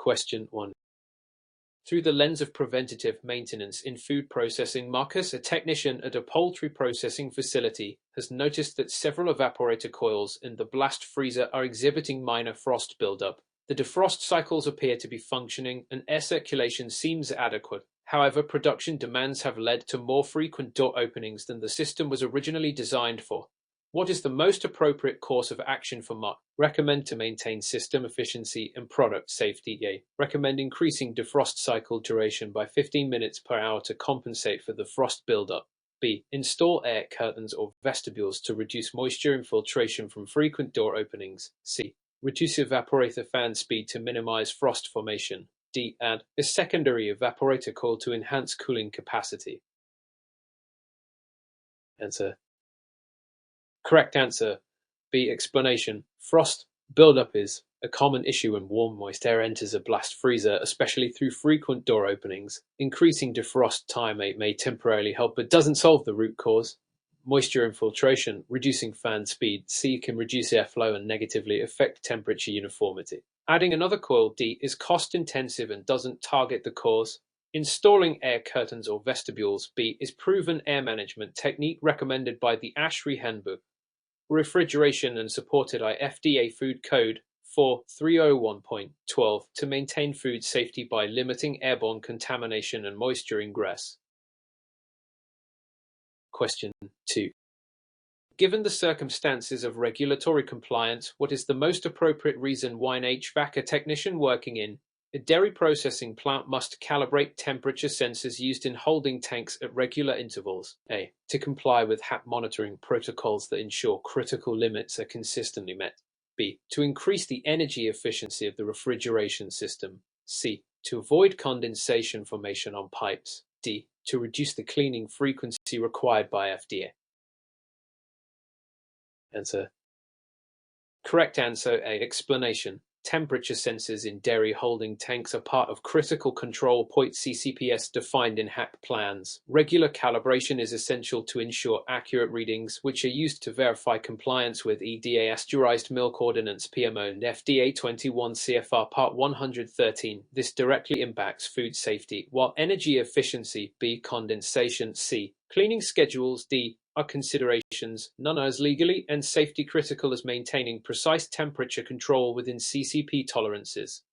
Question 1. Through the lens of preventative maintenance in food processing, Marcus, a technician at a poultry processing facility, has noticed that several evaporator coils in the blast freezer are exhibiting minor frost buildup. The defrost cycles appear to be functioning and air circulation seems adequate. However, production demands have led to more frequent door openings than the system was originally designed for. What is the most appropriate course of action for Mark? Recommend to maintain system efficiency and product safety. A. Recommend increasing defrost cycle duration by 15 minutes per hour to compensate for the frost buildup. B. Install air curtains or vestibules to reduce moisture infiltration from frequent door openings. C. Reduce evaporator fan speed to minimize frost formation. D. Add a secondary evaporator coil to enhance cooling capacity. Answer. Correct answer. B. Explanation. Frost buildup is a common issue when warm, moist air enters a blast freezer, especially through frequent door openings. Increasing defrost time may temporarily help, but doesn't solve the root cause. Moisture infiltration, reducing fan speed. C. Can reduce airflow and negatively affect temperature uniformity. Adding another coil, D, is cost-intensive and doesn't target the cause. Installing air curtains or vestibules, B, is proven air management technique recommended by the ASHRAE Handbook. Refrigeration and supported by FDA Food Code 4301.12 to maintain food safety by limiting airborne contamination and moisture ingress. Question 2. Given the circumstances of regulatory compliance, what is the most appropriate reason why an HVAC technician working in a dairy processing plant must calibrate temperature sensors used in holding tanks at regular intervals? A. To comply with HAP monitoring protocols that ensure critical limits are consistently met. B. To increase the energy efficiency of the refrigeration system. C. To avoid condensation formation on pipes. D. To reduce the cleaning frequency required by FDA. Answer. Correct answer. A. Explanation. Temperature sensors in dairy holding tanks are part of critical control points CCPS defined in HAP plans. Regular calibration is essential to ensure accurate readings, which are used to verify compliance with EDA Pasteurized Milk Ordinance PMO and FDA 21 CFR Part 113. This directly impacts food safety, while energy efficiency, B, condensation, C, cleaning schedules, D, are considerations. None are as legally and safety critical as maintaining precise temperature control within CCP tolerances.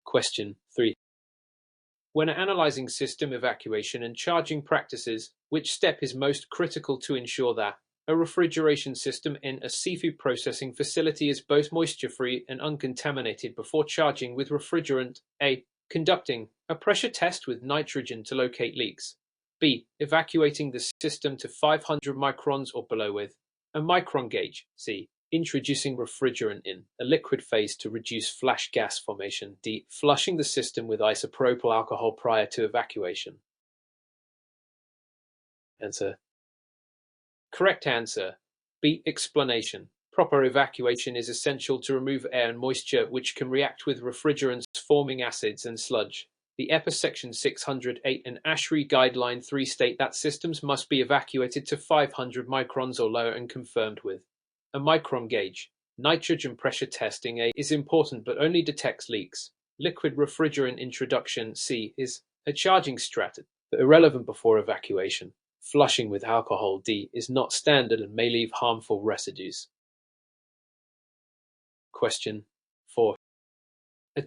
Question 3. When analyzing system evacuation and charging practices, which step is most critical to ensure that a refrigeration system in a seafood processing facility is both moisture-free and uncontaminated before charging with refrigerant? A. Conducting a pressure test with nitrogen to locate leaks. B. Evacuating the system to 500 microns or below with a micron gauge. C. Introducing refrigerant in a liquid phase to reduce flash gas formation. D. Flushing the system with isopropyl alcohol prior to evacuation. Answer. Correct answer. B. Explanation. Proper evacuation is essential to remove air and moisture which can react with refrigerants forming acids and sludge. The EPA Section 608 and ASHRAE Guideline 3 state that systems must be evacuated to 500 microns or lower and confirmed with a micron gauge. Nitrogen pressure testing, A, is important but only detects leaks. Liquid refrigerant introduction, C, is a charging strategy but irrelevant before evacuation. Flushing with alcohol, D, is not standard and may leave harmful residues. Question 4.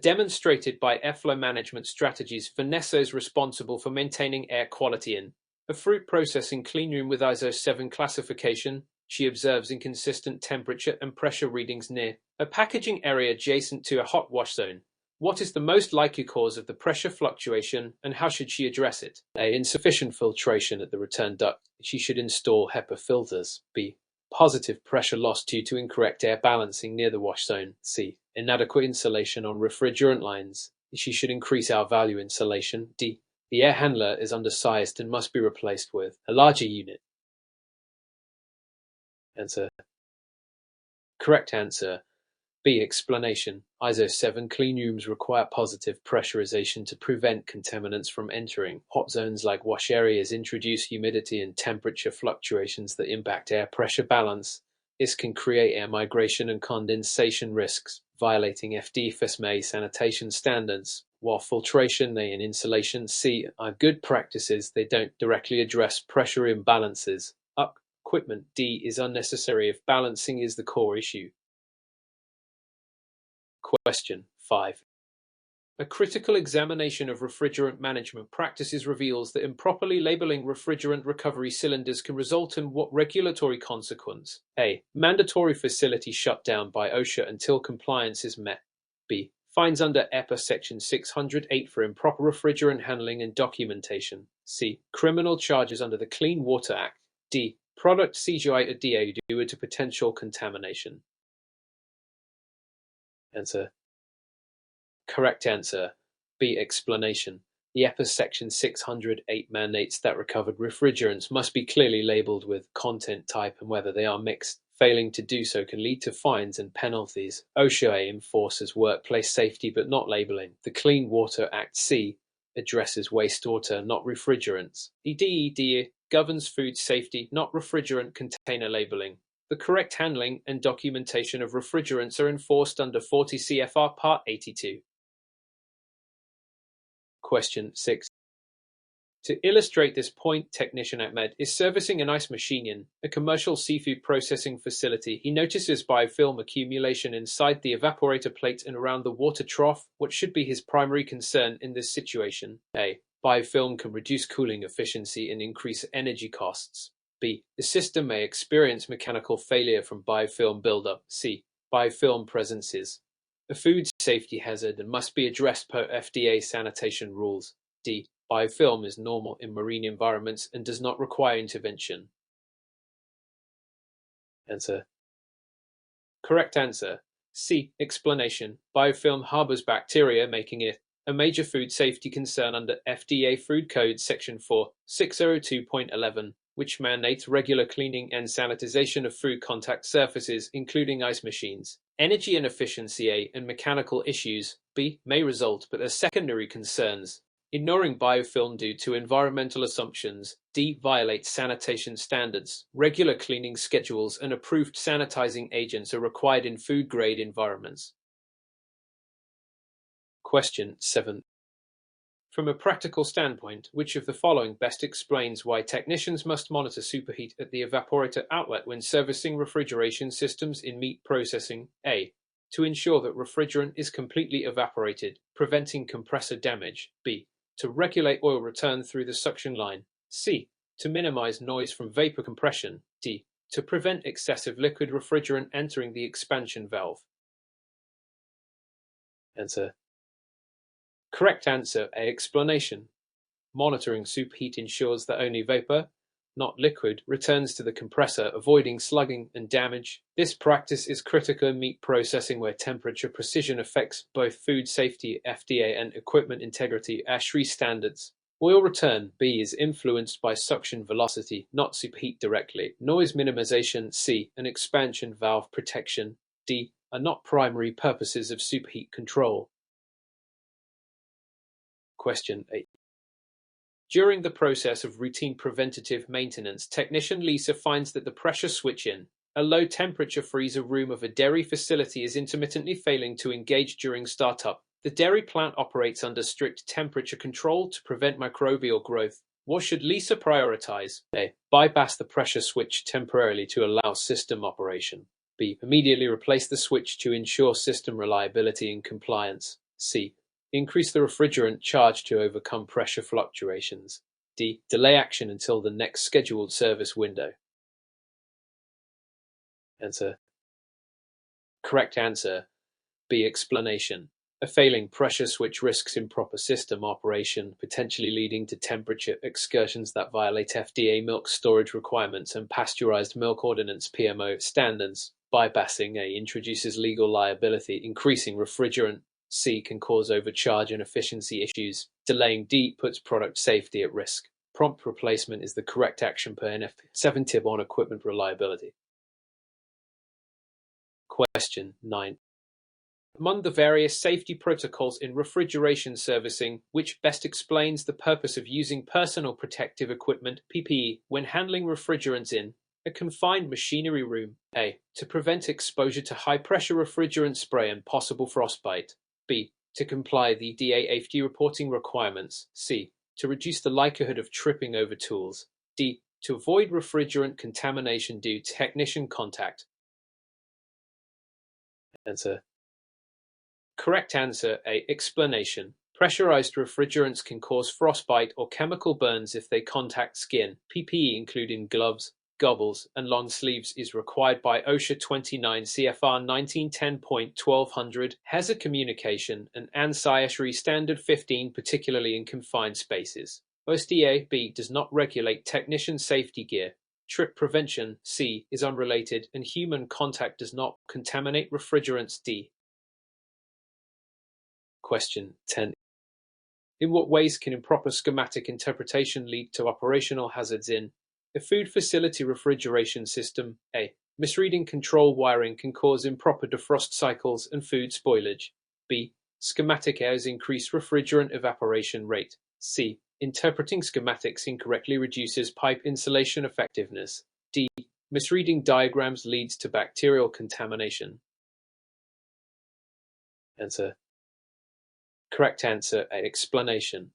Demonstrated by airflow management strategies, Vanessa is responsible for maintaining air quality in a fruit processing cleanroom with ISO 7 classification. She observes inconsistent temperature and pressure readings near a packaging area adjacent to a hot wash zone. What is the most likely cause of the pressure fluctuation and how should she address it? A. Insufficient filtration at the return duct. She should install HEPA filters. B. Positive pressure loss due to incorrect air balancing near the wash zone. C. Inadequate insulation on refrigerant lines. She should increase our value insulation. D. The air handler is undersized and must be replaced with a larger unit. Answer. Correct answer. B. Explanation. ISO 7 cleanrooms require positive pressurization to prevent contaminants from entering. Hot zones like wash areas introduce humidity and temperature fluctuations that impact air pressure balance. This can create air migration and condensation risks. violating FD-FSMA sanitation standards, while filtration and insulation C are good practices. They don't directly address pressure imbalances. Equipment D is unnecessary if balancing is the core issue. Question 5. A critical examination of refrigerant management practices reveals that improperly labeling refrigerant recovery cylinders can result in what regulatory consequence? A. Mandatory facility shutdown by OSHA until compliance is met. B. Fines under EPA Section 608 for improper refrigerant handling and documentation. C. Criminal charges under the Clean Water Act. D. Product seizure due to potential contamination. Answer. Correct answer. B. Explanation. The EPA Section 608 mandates that recovered refrigerants must be clearly labeled with content type and whether they are mixed. Failing to do so can lead to fines and penalties. OSHA enforces workplace safety but not labeling. The Clean Water Act C addresses wastewater, not refrigerants. The DED governs food safety, not refrigerant container labeling. The correct handling and documentation of refrigerants are enforced under 40 CFR Part 82. Question 6. To illustrate this point, Technician Ahmed is servicing an ice machine in a commercial seafood processing facility. He notices biofilm accumulation inside the evaporator plate and around the water trough. What should be his primary concern in this situation? A. Biofilm can reduce cooling efficiency and increase energy costs. B. The system may experience mechanical failure from biofilm buildup. C. Biofilm presence is a food safety hazard and must be addressed per FDA sanitation rules. D. Biofilm is normal in marine environments and does not require intervention. Answer. Correct answer. C. Explanation. Biofilm harbors bacteria, making it a major food safety concern under FDA Food Code Section 4602.11, which mandates regular cleaning and sanitization of food contact surfaces, including ice machines. Energy inefficiency A and mechanical issues B may result, but as secondary concerns. Ignoring biofilm due to environmental assumptions. D violates sanitation standards. Regular cleaning schedules and approved sanitizing agents are required in food-grade environments. Question 7. From a practical standpoint, which of the following best explains why technicians must monitor superheat at the evaporator outlet when servicing refrigeration systems in meat processing? A. To ensure that refrigerant is completely evaporated, preventing compressor damage. B. To regulate oil return through the suction line. C. To minimize noise from vapor compression. D. To prevent excessive liquid refrigerant entering the expansion valve. Answer. Correct answer A. Explanation. Monitoring superheat ensures that only vapor, not liquid, returns to the compressor, avoiding slugging and damage. This practice is critical in meat processing where temperature precision affects both food safety, FDA, and equipment integrity, ASHRAE standards. Oil return B is influenced by suction velocity, not superheat directly. Noise minimization C and expansion valve protection D are not primary purposes of superheat control. Question 8. During the process of routine preventative maintenance, technician Lisa finds that the pressure switch in a low-temperature freezer room of a dairy facility is intermittently failing to engage during startup. The dairy plant operates under strict temperature control to prevent microbial growth. What should Lisa prioritize? A. Bypass the pressure switch temporarily to allow system operation. B. Immediately replace the switch to ensure system reliability and compliance. C. Increase the refrigerant charge to overcome pressure fluctuations. D. Delay action until the next scheduled service window. Answer. Correct answer. B. Explanation. A failing pressure switch risks improper system operation, potentially leading to temperature excursions that violate FDA milk storage requirements and pasteurized milk ordinance (PMO) standards. Bypassing A introduces legal liability, increasing refrigerant. C can cause overcharge and efficiency issues. Delaying D puts product safety at risk. Prompt replacement is the correct action per NF 7 tip on equipment reliability. Question 9. Among the various safety protocols in refrigeration servicing, which best explains the purpose of using personal protective equipment (PPE) when handling refrigerants in A confined machinery room. A. To prevent exposure to high-pressure refrigerant spray and possible frostbite. B. To comply the DAAFD reporting requirements. C. To reduce the likelihood of tripping over tools. D. To avoid refrigerant contamination due to technician contact. Answer. Correct answer A. Explanation. Pressurized refrigerants can cause frostbite or chemical burns if they contact skin. PPE, including gloves, goggles, and long sleeves, is required by OSHA 29 CFR 1910.1200, Hazard Communication, and ANSI Standard 15, particularly in confined spaces. OSDA B does not regulate technician safety gear. Trip prevention C is unrelated, and human contact does not contaminate refrigerants. D. Question 10. In what ways can improper schematic interpretation lead to operational hazards in a food facility refrigeration system? A. Misreading control wiring can cause improper defrost cycles and food spoilage. B. Schematic errors increase refrigerant evaporation rate. C. Interpreting schematics incorrectly reduces pipe insulation effectiveness. D. Misreading diagrams leads to bacterial contamination. Answer. Correct answer A. Explanation.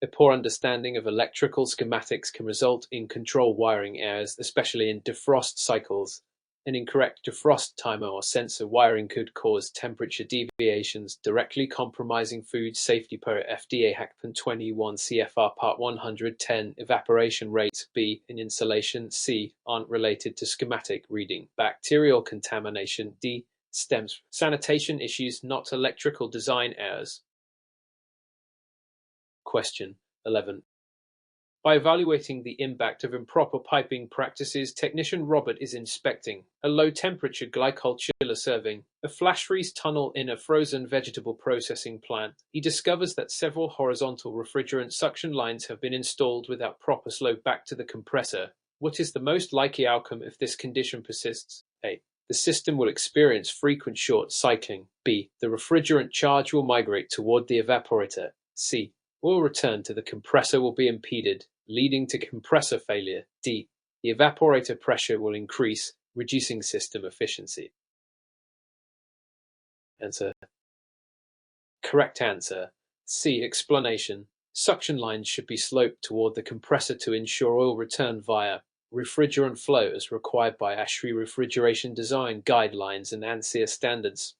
A poor understanding of electrical schematics can result in control wiring errors, especially in defrost cycles. An incorrect defrost timer or sensor wiring could cause temperature deviations, directly compromising food safety per FDA HACPAN 21 CFR Part 110. Evaporation rates B in insulation C aren't related to schematic reading. Bacterial contamination D stems from sanitation issues, not electrical design errors. Question 11. By evaluating the impact of improper piping practices, technician Robert is inspecting a low-temperature glycol chiller serving a flash freeze tunnel in a frozen vegetable processing plant. He discovers that several horizontal refrigerant suction lines have been installed without proper slope back to the compressor. What is the most likely outcome if this condition persists? A. The system will experience frequent short cycling. B. The refrigerant charge will migrate toward the evaporator. C. Oil return to the compressor will be impeded, leading to compressor failure. D. The evaporator pressure will increase, reducing system efficiency. Answer. Correct answer. C. Explanation. Suction lines should be sloped toward the compressor to ensure oil return via refrigerant flow as required by ASHRAE refrigeration design guidelines and ANSI standards.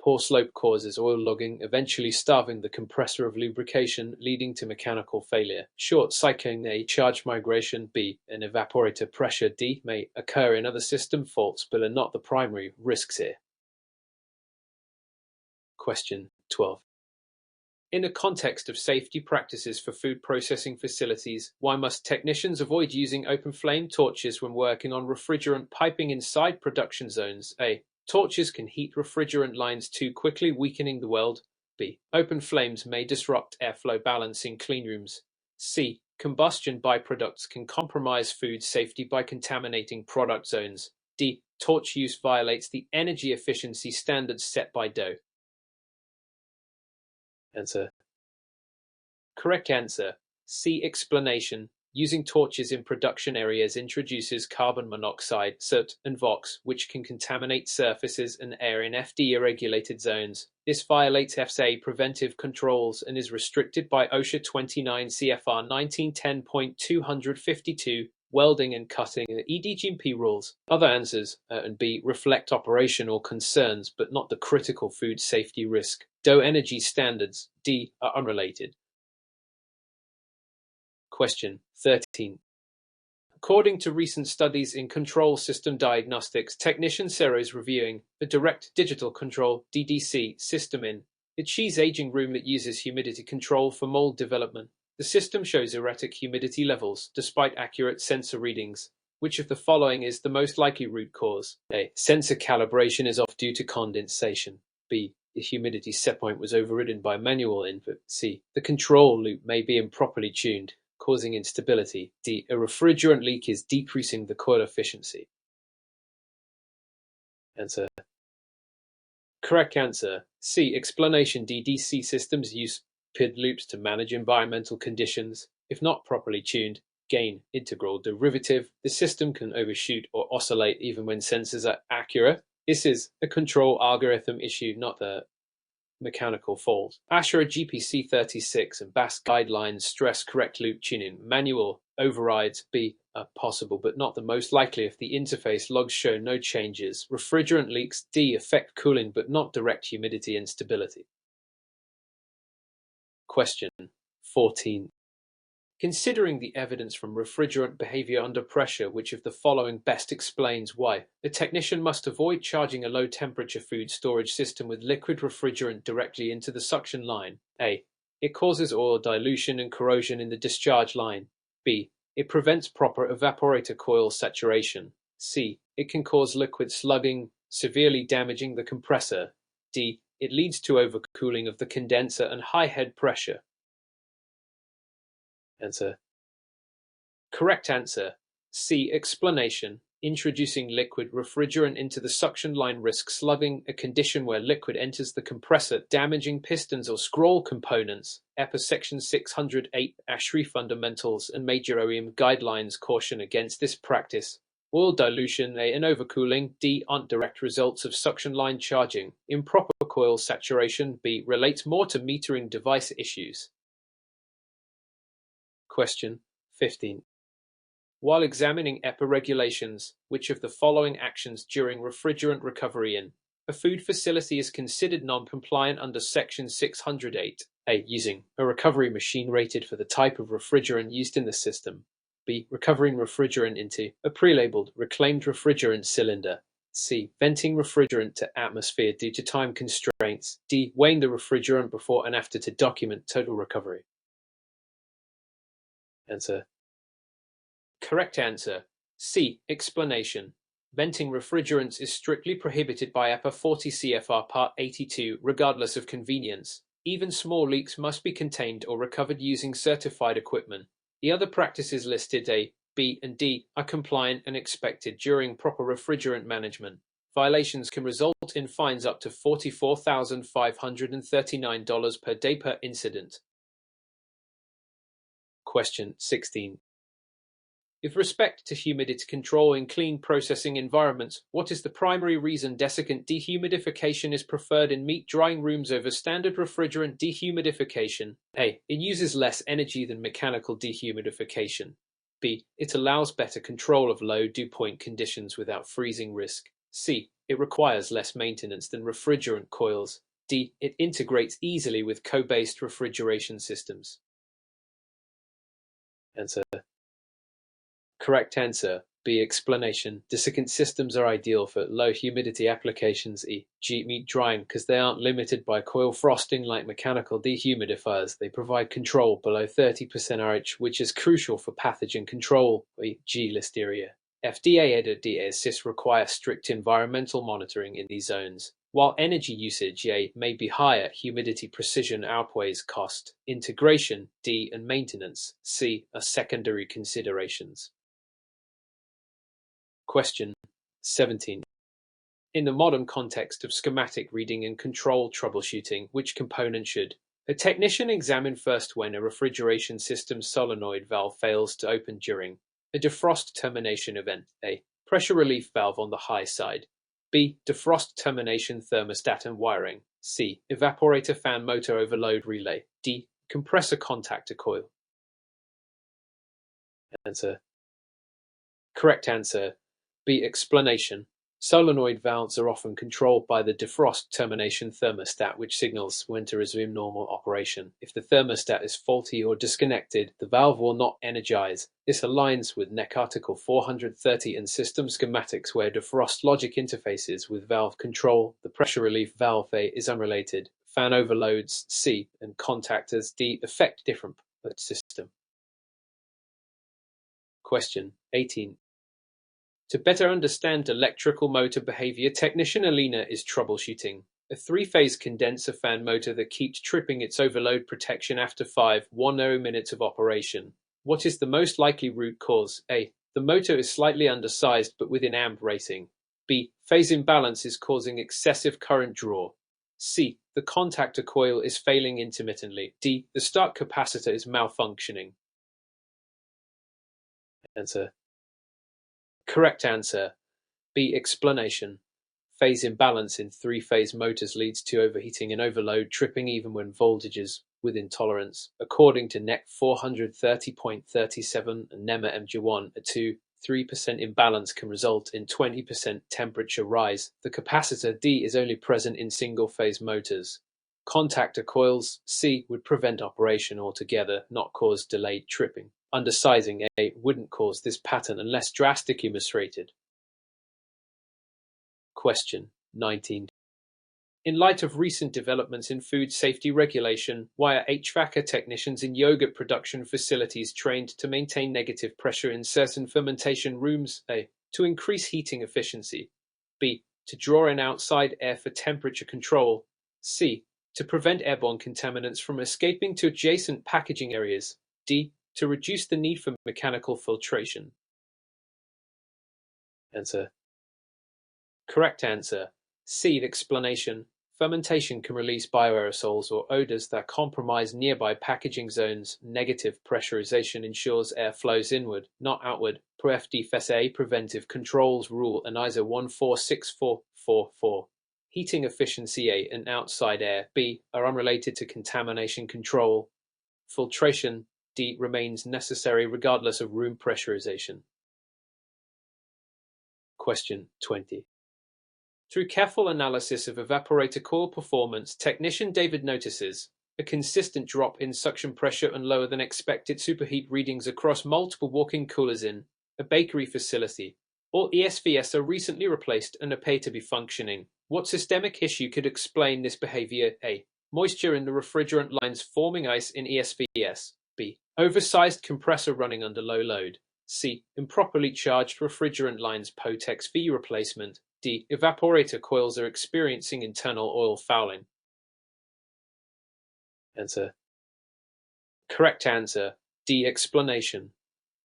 Poor slope causes oil logging, eventually starving the compressor of lubrication, leading to mechanical failure. Short cycling A. Charge migration B. And evaporator pressure D may occur in other system faults but are not the primary risks here. Question 12. In a context of safety practices for food processing facilities, why must technicians avoid using open flame torches when working on refrigerant piping inside production zones? A. Torches can heat refrigerant lines too quickly, weakening the weld. B. Open flames may disrupt airflow balance in cleanrooms. C. Combustion byproducts can compromise food safety by contaminating product zones. D. Torch use violates the energy efficiency standards set by DOE. Answer. Correct answer. C. Explanation. Using torches in production areas introduces carbon monoxide, soot, and VOx, which can contaminate surfaces and air in FDA-regulated zones. This violates FSA preventive controls and is restricted by OSHA 29 CFR 1910.252, welding and cutting, and EDGMP rules. Other answers, and B, reflect operational concerns, but not the critical food safety risk. DOE energy standards, D, are unrelated. Question 13. According to recent studies in control system diagnostics, technician Sarah is reviewing the Direct Digital Control (DDC) system in a cheese aging room that uses humidity control for mold development. The system shows erratic humidity levels despite accurate sensor readings. Which of the following is the most likely root cause? A. Sensor calibration is off due to condensation. B. The humidity set point was overridden by manual input. C. The control loop may be improperly tuned, causing instability. D. A refrigerant leak is decreasing the coil efficiency. Answer. Correct answer. C. Explanation. DDC systems use PID loops to manage environmental conditions. If not properly tuned, gain integral derivative. The system can overshoot or oscillate even when sensors are accurate. This is a control algorithm issue, not a mechanical fault. ASHRAE GPC36 and BAS guidelines stress correct loop tuning. Manual overrides are possible but not the most likely if the interface logs show no changes. Refrigerant leaks affect cooling but not direct humidity and stability. Question 14. Considering the evidence from refrigerant behavior under pressure, which of the following best explains why? A technician must avoid charging a low-temperature food storage system with liquid refrigerant directly into the suction line. A. It causes oil dilution and corrosion in the discharge line. B. It prevents proper evaporator coil saturation. C. It can cause liquid slugging, severely damaging the compressor. D. It leads to overcooling of the condenser and high head pressure. Answer. Correct answer. C. Explanation. Introducing liquid refrigerant into the suction line risks slugging, a condition where liquid enters the compressor, damaging pistons or scroll components. EPA Section 608 ASHRAE Fundamentals and major OEM guidelines caution against this practice. Oil dilution and overcooling aren't direct results of suction line charging. Improper coil saturation relates more to metering device issues. Question 15. While examining EPA regulations, which of the following actions during refrigerant recovery in a food facility is considered non-compliant under Section 608? A. Using a recovery machine rated for the type of refrigerant used in the system. B. Recovering refrigerant into a pre-labeled reclaimed refrigerant cylinder. C. Venting refrigerant to atmosphere due to time constraints. D. Weighing the refrigerant before and after to document total recovery. Answer. Correct answer. C. Explanation. Venting refrigerants is strictly prohibited by EPA 40 CFR Part 82, regardless of convenience. Even small leaks must be contained or recovered using certified equipment. The other practices listed A, B, and D are compliant and expected during proper refrigerant management. Violations can result in fines up to $44,539 per day per incident. Question 16. With respect to humidity control in clean processing environments, what is the primary reason desiccant dehumidification is preferred in meat drying rooms over standard refrigerant dehumidification? A. It uses less energy than mechanical dehumidification. B. It allows better control of low dew point conditions without freezing risk. C. It requires less maintenance than refrigerant coils. D. It integrates easily with co-based refrigeration systems. Answer. Correct answer. B. Explanation. Desiccant systems are ideal for low humidity applications, e.g. meat drying, because they aren't limited by coil frosting like mechanical dehumidifiers. They provide control below 30% RH, which is crucial for pathogen control, e.g. listeria. FDA and DASIS require strict environmental monitoring in these zones. While energy usage may be higher, humidity precision outweighs cost. Integration, D, and maintenance, C, are secondary considerations. Question 17. In the modern context of schematic reading and control troubleshooting, which component should a technician examine first when a refrigeration system's solenoid valve fails to open during a defrost termination event? A. Pressure relief valve on the high side. B. Defrost termination thermostat and wiring. C. Evaporator fan motor overload relay. D. Compressor contactor coil. Answer. Correct answer. B. Explanation. Solenoid valves are often controlled by the defrost termination thermostat, which signals when to resume normal operation. If the thermostat is faulty or disconnected, the valve will not energize. This aligns with NEC Article 430 and system schematics where defrost logic interfaces with valve control. The pressure relief valve A is unrelated. Fan overloads C and contactors D affect different system. Question 18. To better understand electrical motor behavior, technician Alina is troubleshooting a three-phase condenser fan motor that keeps tripping its overload protection after 5.10 minutes of operation. What is the most likely root cause? A. The motor is slightly undersized but within amp rating. B. Phase imbalance is causing excessive current draw. C. The contactor coil is failing intermittently. D. The start capacitor is malfunctioning. Answer. Correct answer. B. Explanation. Phase imbalance in three-phase motors leads to overheating and overload, tripping even when voltages within tolerance. According to NEC 430.37 and NEMA MG1, a 2-3% imbalance can result in 20% temperature rise. The capacitor D is only present in single-phase motors. Contactor coils C would prevent operation altogether, not cause delayed tripping. Undersizing A wouldn't cause this pattern unless drastically misrated. Question 19. In light of recent developments in food safety regulation, why are HVACR technicians in yogurt production facilities trained to maintain negative pressure in certain fermentation rooms? A. To increase heating efficiency. B. To draw in outside air for temperature control. C. To prevent airborne contaminants from escaping to adjacent packaging areas. D. To reduce the need for mechanical filtration. Answer. Correct answer. C. Explanation. Fermentation can release bioaerosols or odors that compromise nearby packaging zones. Negative pressurization ensures air flows inward, not outward, per FDFSA Preventive Controls Rule and ISO 1464444. Heating efficiency A and outside air B are unrelated to contamination control. Filtration D remains necessary regardless of room pressurization. Question 20. Through careful analysis of evaporator coil performance, technician David notices a consistent drop in suction pressure and lower than expected superheat readings across multiple walk-in coolers in a bakery facility. All ESVS are recently replaced and appear to be functioning. What systemic issue could explain this behavior? A. Moisture in the refrigerant lines forming ice in ESVS. B. Oversized compressor running under low load. C. Improperly charged refrigerant lines Potex V replacement. D. Evaporator coils are experiencing internal oil fouling. Answer. Correct answer. D. Explanation.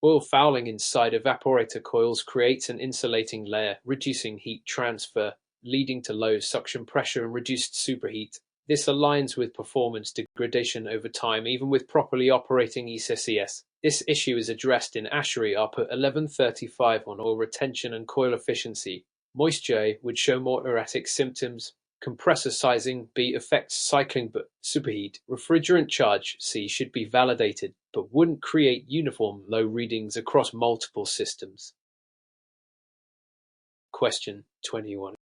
Oil fouling inside evaporator coils creates an insulating layer, reducing heat transfer, leading to low suction pressure and reduced superheat. This aligns with performance degradation over time, even with properly operating ESVS. This issue is addressed in ASHRAE ARPA 1135 on oil retention and coil efficiency. Moisture would show more erratic symptoms. Compressor sizing B affects cycling but superheat. Refrigerant charge C should be validated but wouldn't create uniform low readings across multiple systems. Question 21.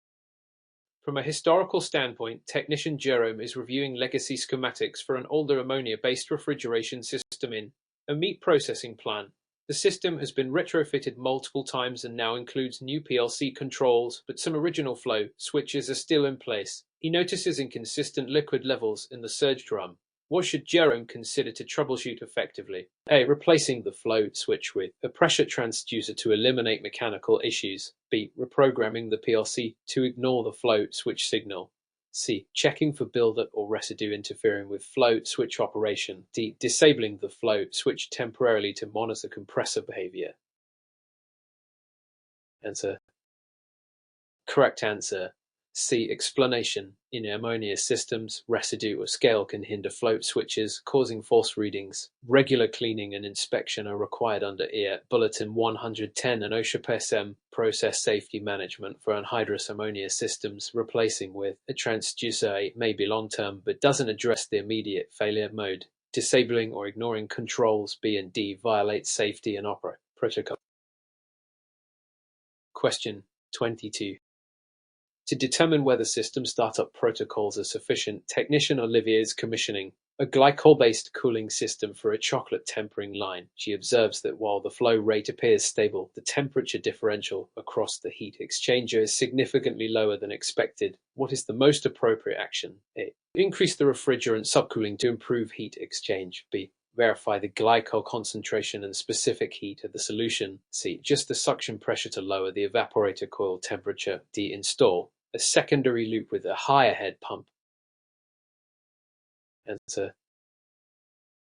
From a historical standpoint, technician Jerome is reviewing legacy schematics for an older ammonia-based refrigeration system in a meat processing plant. The system has been retrofitted multiple times and now includes new PLC controls, but some original flow switches are still in place. He notices inconsistent liquid levels in the surge drum. What should Jerome consider to troubleshoot effectively? A. Replacing the flow switch with a pressure transducer to eliminate mechanical issues. B. Reprogramming the PLC to ignore the flow switch signal. C. Checking for buildup or residue interfering with flow switch operation. D. Disabling the flow switch temporarily to monitor compressor behavior. Answer. Correct answer. C. Explanation. In ammonia systems, residue or scale can hinder float switches, causing false readings. Regular cleaning and inspection are required under EA Bulletin 110 and OSHA PSM Process Safety Management for anhydrous ammonia systems. Replacing with a transducer may be long-term but doesn't address the immediate failure mode. Disabling or ignoring controls B and D violates safety and opera protocol. Question 22. To determine whether system startup protocols are sufficient, technician Olivia is commissioning a glycol-based cooling system for a chocolate tempering line. She observes that while the flow rate appears stable, the temperature differential across the heat exchanger is significantly lower than expected. What is the most appropriate action? A. Increase the refrigerant subcooling to improve heat exchange. B. Verify the glycol concentration and specific heat of the solution. C. Adjust the suction pressure to lower the evaporator coil temperature. D. Install a secondary loop with a higher head pump. Answer.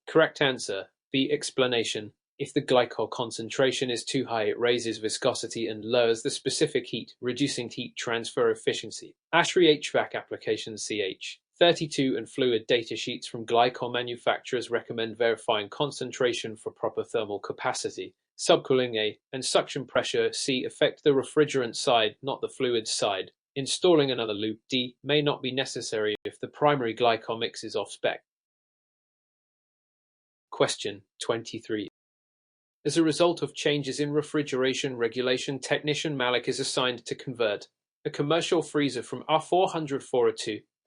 Correct answer. B. Explanation. If the glycol concentration is too high, it raises viscosity and lowers the specific heat, reducing heat transfer efficiency. ASHRAE HVAC application CH 32 and fluid datasheets from glycol manufacturers recommend verifying concentration for proper thermal capacity. Subcooling A and suction pressure C affect the refrigerant side, not the fluid side. Installing another loop D may not be necessary if the primary glycol mix is off-spec. Question 23. As a result of changes in refrigeration regulation, technician Malik is assigned to convert a commercial freezer from R400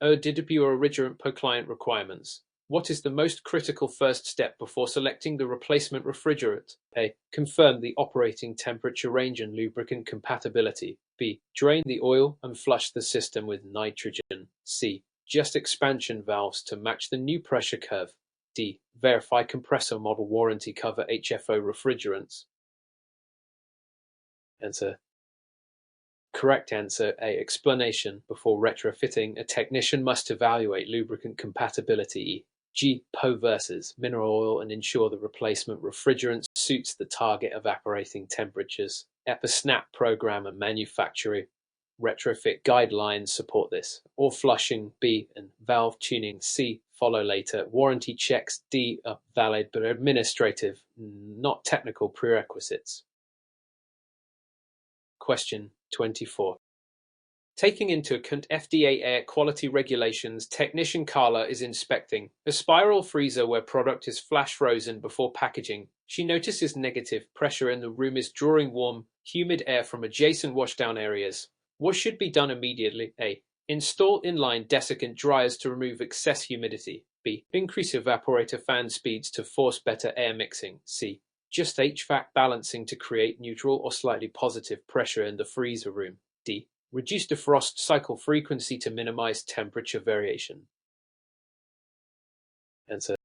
DW refrigerant per client requirements. What is the most critical first step before selecting the replacement refrigerant? A. Confirm the operating temperature range and lubricant compatibility. B. Drain the oil and flush the system with nitrogen. C. Adjust expansion valves to match the new pressure curve. D. Verify compressor model warranty cover HFO refrigerants. Answer. Correct answer A. Explanation. Before retrofitting, a technician must evaluate lubricant compatibility. G. Versus mineral oil and ensure the replacement refrigerant suits the target evaporating temperatures. A SNAP program and manufacturer retrofit guidelines support this. Or flushing B and valve tuning C follow later. Warranty checks D are valid but administrative, not technical prerequisites. Question 24. Taking into account FDA air quality regulations, technician Carla is inspecting a spiral freezer where product is flash frozen before packaging. She notices negative pressure in the room is drawing warm, humid air from adjacent washdown areas. What should be done immediately? A. Install inline desiccant dryers to remove excess humidity. B. Increase evaporator fan speeds to force better air mixing. C. Just HVAC balancing to create neutral or slightly positive pressure in the freezer room. D. Reduce defrost cycle frequency to minimize temperature variation. Answer.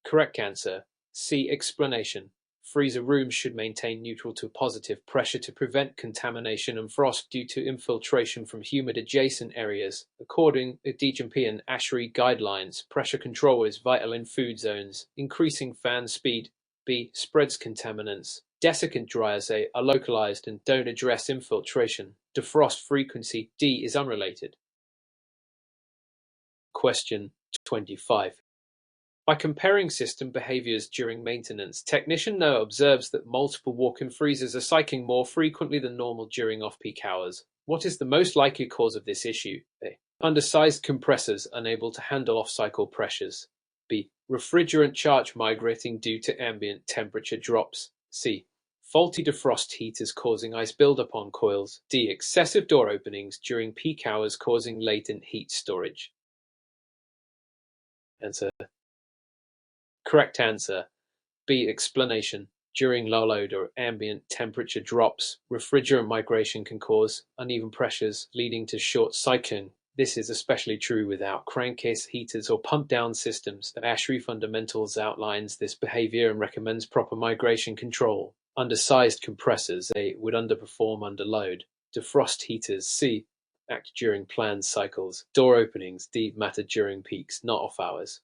Correct answer. C. Explanation. Freezer rooms should maintain neutral to positive pressure to prevent contamination and frost due to infiltration from humid adjacent areas. According to DGMP and ASHRAE guidelines, pressure control is vital in food zones. Increasing fan speed. B. Spreads contaminants. Desiccant dryers A. Are localized and don't address infiltration. Defrost frequency D. is unrelated. Question 25. By comparing system behaviors during maintenance, technician Noah observes that multiple walk-in freezers are cycling more frequently than normal during off-peak hours. What is the most likely cause of this issue? A. Undersized compressors unable to handle off-cycle pressures. B. Refrigerant charge migrating due to ambient temperature drops. C. Faulty defrost heaters causing ice buildup on coils. D. Excessive door openings during peak hours causing latent heat storage. Answer. Correct answer. B. Explanation. During low load or ambient temperature drops, refrigerant migration can cause uneven pressures, leading to short cycling. This is especially true without crankcase heaters or pump-down systems. The ASHRAE Fundamentals outlines this behavior and recommends proper migration control. Undersized compressors A. would underperform under load. Defrost heaters C. act during planned cycles. Door openings D. matter during peaks, not off hours.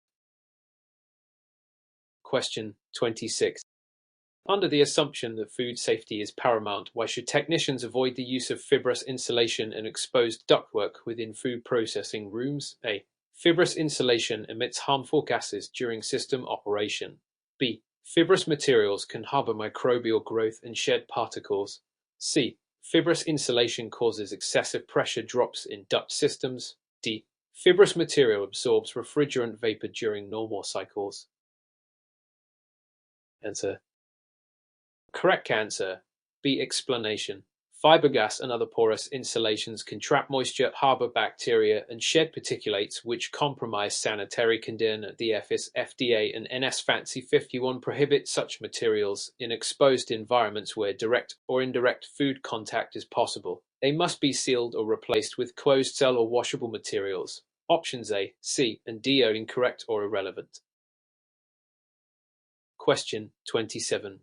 Question 26. Under the assumption that food safety is paramount, why should technicians avoid the use of fibrous insulation and exposed ductwork within food processing rooms? A. Fibrous insulation emits harmful gases during system operation. B. Fibrous materials can harbor microbial growth and shed particles. C. Fibrous insulation causes excessive pressure drops in duct systems. D. Fibrous material absorbs refrigerant vapor during normal cycles. Answer. Correct answer. B. Explanation. Fiberglass and other porous insulations can trap moisture, harbor bacteria, and shed particulates which compromise sanitary conditions. The FDA and NS Fancy 51 prohibit such materials in exposed environments where direct or indirect food contact is possible. They must be sealed or replaced with closed cell or washable materials. Options A, C, and D are incorrect or irrelevant. Question 27.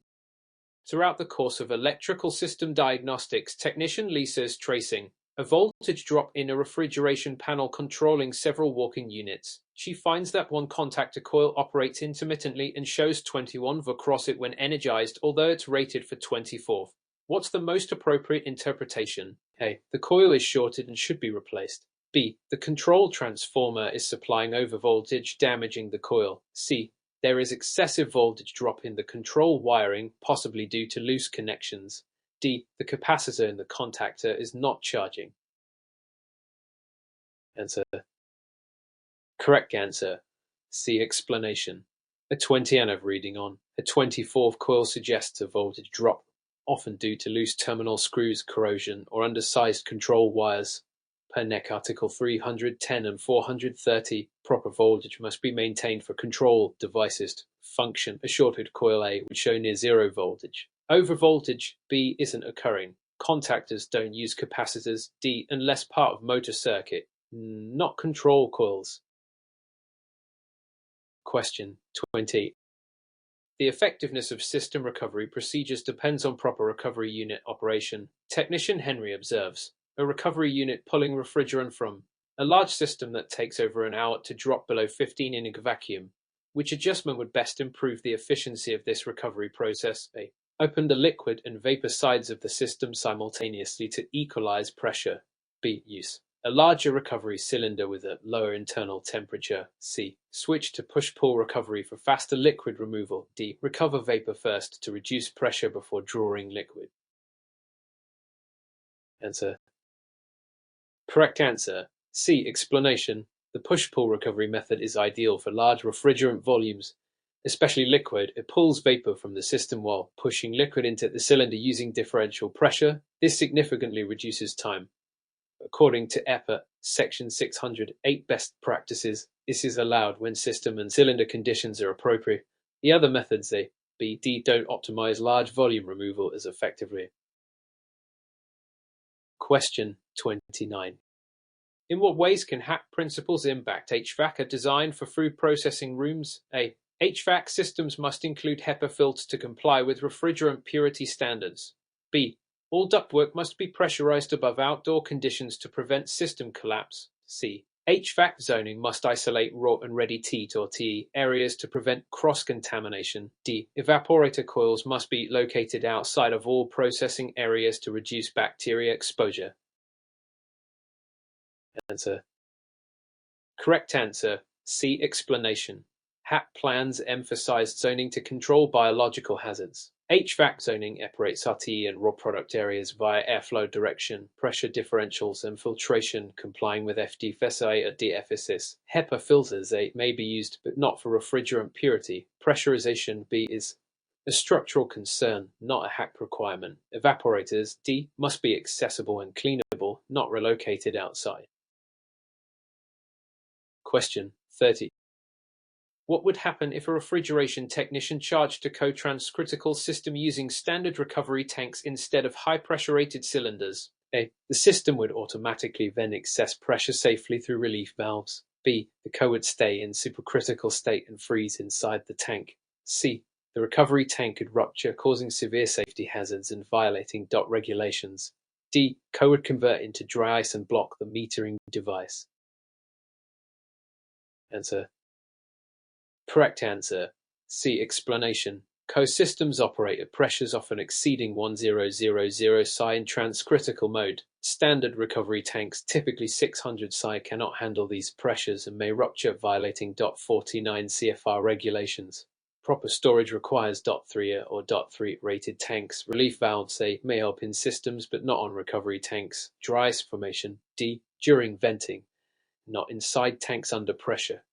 Throughout the course of electrical system diagnostics, technician Lisa is tracing a voltage drop in a refrigeration panel controlling several walk-in units. She finds that one contactor coil operates intermittently and shows 21 V across it when energized, although it's rated for 24. What's the most appropriate interpretation? A. The coil is shorted and should be replaced. B. The control transformer is supplying overvoltage, damaging the coil. C. There is excessive voltage drop in the control wiring, possibly due to loose connections. D. The capacitor in the contactor is not charging. Answer. Correct answer. C. Explanation. A 20 ANAV reading on a 24th coil suggests a voltage drop, often due to loose terminal screws, corrosion, or undersized control wires. Per NEC Article 310 and 430, proper voltage must be maintained for control devices to function. A shorted coil A would show near zero voltage. Overvoltage B isn't occurring. Contactors don't use capacitors. D, unless part of motor circuit, not control coils. Question 20. The effectiveness of system recovery procedures depends on proper recovery unit operation. Technician Henry observes, a recovery unit pulling refrigerant from a large system that takes over an hour to drop below 15 in a vacuum. Which adjustment would best improve the efficiency of this recovery process? A. Open the liquid and vapor sides of the system simultaneously to equalize pressure. B. Use a larger recovery cylinder with a lower internal temperature. C. Switch to push-pull recovery for faster liquid removal. D. Recover vapor first to reduce pressure before drawing liquid. Answer. Correct answer. C. Explanation. The push-pull recovery method is ideal for large refrigerant volumes, especially liquid. It pulls vapor from the system while pushing liquid into the cylinder using differential pressure. This significantly reduces time. According to EPA Section 608 best practices, this is allowed when system and cylinder conditions are appropriate. The other methods, A, B, D, don't optimize large volume removal as effectively. Question 29. In what ways can HAC principles impact HVAC design for food processing rooms? A. HVAC systems must include HEPA filters to comply with refrigerant purity standards. B. All ductwork must be pressurized above outdoor conditions to prevent system collapse. C. HVAC zoning must isolate raw and ready heat or TE areas to prevent cross-contamination. D. Evaporator coils must be located outside of all processing areas to reduce bacteria exposure. Answer. Correct answer. C. Explanation. HAP plans emphasize zoning to control biological hazards. HVAC zoning operates RTE and raw product areas via airflow direction, pressure differentials, and filtration, complying with FDFSI or DFSS. HEPA filters A may be used, but not for refrigerant purity. Pressurization B is a structural concern, not a HAC requirement. Evaporators D must be accessible and cleanable, not relocated outside. Question 30. What would happen if a refrigeration technician charged a co-transcritical system using standard recovery tanks instead of high-pressure rated cylinders? A. The system would automatically vent excess pressure safely through relief valves. B. The co would stay in supercritical state and freeze inside the tank. C. The recovery tank could rupture, causing severe safety hazards and violating DOT regulations. D. Co would convert into dry ice and block the metering device. Answer. Correct answer. C. Explanation. Co-systems operate at pressures often exceeding 1000 psi in transcritical mode. Standard recovery tanks, typically 600 psi, cannot handle these pressures and may rupture, violating DOT 49 CFR regulations. Proper storage requires DOT 3 or DOT 3 rated tanks. Relief valves A may help in systems but not on recovery tanks. Dry ice formation D during venting, not inside tanks under pressure.